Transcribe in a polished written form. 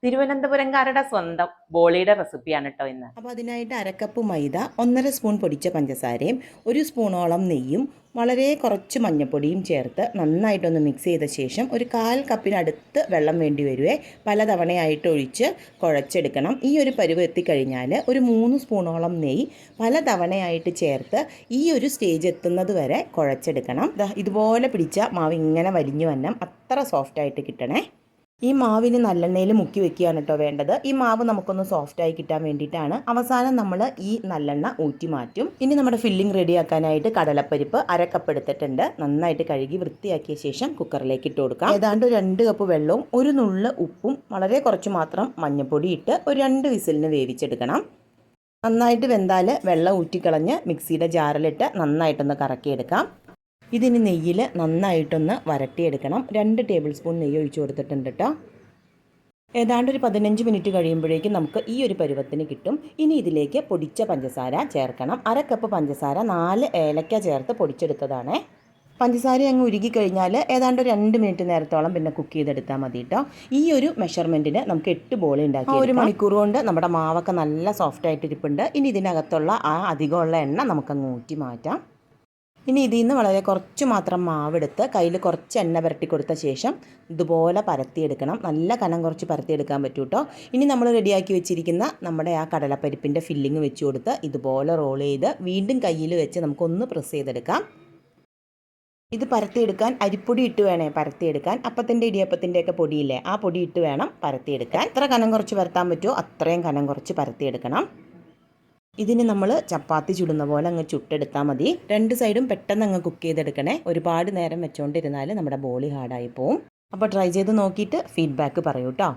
തിരുവനന്തപുരംകാരുടെ സ്വന്തം ബോളിയുടെ റെസിപ്പിയാണ് കേട്ടോ ഇന്ന്. അപ്പോൾ അതിനായിട്ട് അരക്കപ്പ് മൈദ, 1.5 സ്പൂൺ പൊടിച്ച പഞ്ചസാരയും 1 സ്പൂണോളം നെയ്യും വളരെ കുറച്ച് മഞ്ഞൾപ്പൊടിയും ചേർത്ത് നന്നായിട്ടൊന്ന് മിക്സ് ചെയ്ത ശേഷം ഒരു 1/4 കപ്പിനടുത്ത് വെള്ളം വേണ്ടി വരുവേ പലതവണയായിട്ട് ഒഴിച്ച് കുഴച്ചെടുക്കണം. ഈ ഒരു പരുവ് എത്തിക്കഴിഞ്ഞാൽ ഒരു 3 സ്പൂണോളം നെയ്യ് പലതവണയായിട്ട് ചേർത്ത് ഈ ഒരു സ്റ്റേജ് എത്തുന്നത് വരെ കുഴച്ചെടുക്കണം. ഇതുപോലെ പിടിച്ച മാവ് ഇങ്ങനെ വലിഞ്ഞു വന്നം അത്ര സോഫ്റ്റായിട്ട് കിട്ടണേ. ഈ മാവിന് നല്ലെണ്ണയിൽ മുക്കി വെക്കുകയാണ് കേട്ടോ വേണ്ടത്. ഈ മാവ് നമുക്കൊന്ന് സോഫ്റ്റായി കിട്ടാൻ വേണ്ടിയിട്ടാണ്. അവസാനം നമ്മൾ ഈ നല്ലെണ്ണ ഊറ്റി മാറ്റും. ഇനി നമ്മുടെ ഫില്ലിംഗ് റെഡിയാക്കാനായിട്ട് കടലപ്പരിപ്പ് 1/2 കപ്പ് എടുത്തിട്ടുണ്ട്. നന്നായിട്ട് കഴുകി വൃത്തിയാക്കിയ ശേഷം കുക്കറിലേക്ക് ഇട്ട് കൊടുക്കാം. ഏതാണ്ട് 2 കപ്പ് വെള്ളവും ഒരു നുള്ള് ഉപ്പും വളരെ കുറച്ച് മാത്രം മഞ്ഞൾപ്പൊടി ഇട്ട് ഒരു 2 വിസിലിന് വേവിച്ചെടുക്കണം. നന്നായിട്ട് വെന്താൽ വെള്ളം ഊറ്റിക്കളഞ്ഞ് മിക്സിയുടെ ജാറിലിട്ട് നന്നായിട്ടൊന്ന് കറക്കിയെടുക്കാം. ഇതിന് നെയ്യിൽ നന്നായിട്ടൊന്ന് വരട്ടിയെടുക്കണം. 2 ടേബിൾ സ്പൂൺ നെയ്യ് ഒഴിച്ച് കൊടുത്തിട്ടുണ്ട് കേട്ടോ. ഏതാണ്ട് ഒരു 15 മിനിറ്റ് കഴിയുമ്പോഴേക്കും നമുക്ക് ഈ ഒരു പരുവത്തിന് കിട്ടും. ഇനി ഇതിലേക്ക് പൊടിച്ച പഞ്ചസാര ചേർക്കണം. 1/2 കപ്പ് പഞ്ചസാര 4 ഏലക്ക ചേർത്ത് പൊടിച്ചെടുത്തതാണ്. പഞ്ചസാര അങ്ങ് ഉരുകി കഴിഞ്ഞാൽ ഏതാണ്ട് 2 മിനിറ്റ് നേരത്തോളം പിന്നെ കുക്ക് ചെയ്തെടുത്താൽ മതി കേട്ടോ. ഈ ഒരു മെഷർമെൻറ്റിന് നമുക്ക് 8 ബോൾ ഉണ്ടാക്കി 1 മണിക്കൂർ കൊണ്ട് നമ്മുടെ മാവൊക്കെ നല്ല സോഫ്റ്റായിട്ട് ഇരിപ്പുണ്ട്. ഇനി ഇതിനകത്തുള്ള ആ അധികമുള്ള എണ്ണ നമുക്കങ്ങ് ഊറ്റി മാറ്റാം. ഇനി ഇതിൽ നിന്ന് വളരെ കുറച്ച് മാത്രം മാവെടുത്ത് കയ്യിൽ കുറച്ച് എണ്ണ പുരട്ടി കൊടുത്ത ശേഷം ഇതുപോലെ പരത്തിയെടുക്കണം. നല്ല കനം കുറച്ച് പരത്തിയെടുക്കാൻ പറ്റും കേട്ടോ. ഇനി നമ്മൾ റെഡിയാക്കി വെച്ചിരിക്കുന്ന നമ്മുടെ ആ കടലപ്പരിപ്പിൻ്റെ ഫില്ലിങ് വെച്ച് കൊടുത്ത് ഇതുപോലെ റോൾ ചെയ്ത് വീണ്ടും കയ്യിൽ വെച്ച് നമുക്കൊന്ന് പ്രസ് ചെയ്തെടുക്കാം. ഇത് പരത്തിയെടുക്കാൻ അരിപ്പൊടി ഇട്ട് വേണേ പരത്തിയെടുക്കാൻ. അപ്പത്തിൻ്റെ ഇടിയപ്പത്തിൻ്റെയൊക്കെ പൊടിയില്ലേ, ആ പൊടി ഇട്ട് വേണം പരത്തിയെടുക്കാൻ. എത്ര കനം കുറച്ച് പരത്താൻ പറ്റുമോ അത്രയും കനം കുറച്ച് പരത്തിയെടുക്കണം. ഇതിന് നമ്മൾ ചപ്പാത്തി ചുടുന്ന പോലെ അങ്ങ് ചുട്ടെടുത്താൽ മതി. 2 സൈഡും പെട്ടെന്ന് അങ്ങ് കുക്ക് ചെയ്തെടുക്കണേ. ഒരുപാട് നേരം വെച്ചുകൊണ്ടിരുന്നാൽ നമ്മുടെ ബോളി ഹാർഡായി പോവും. അപ്പോൾ ട്രൈ ചെയ്ത് നോക്കിയിട്ട് ഫീഡ്ബാക്ക് പറയൂ കേട്ടോ.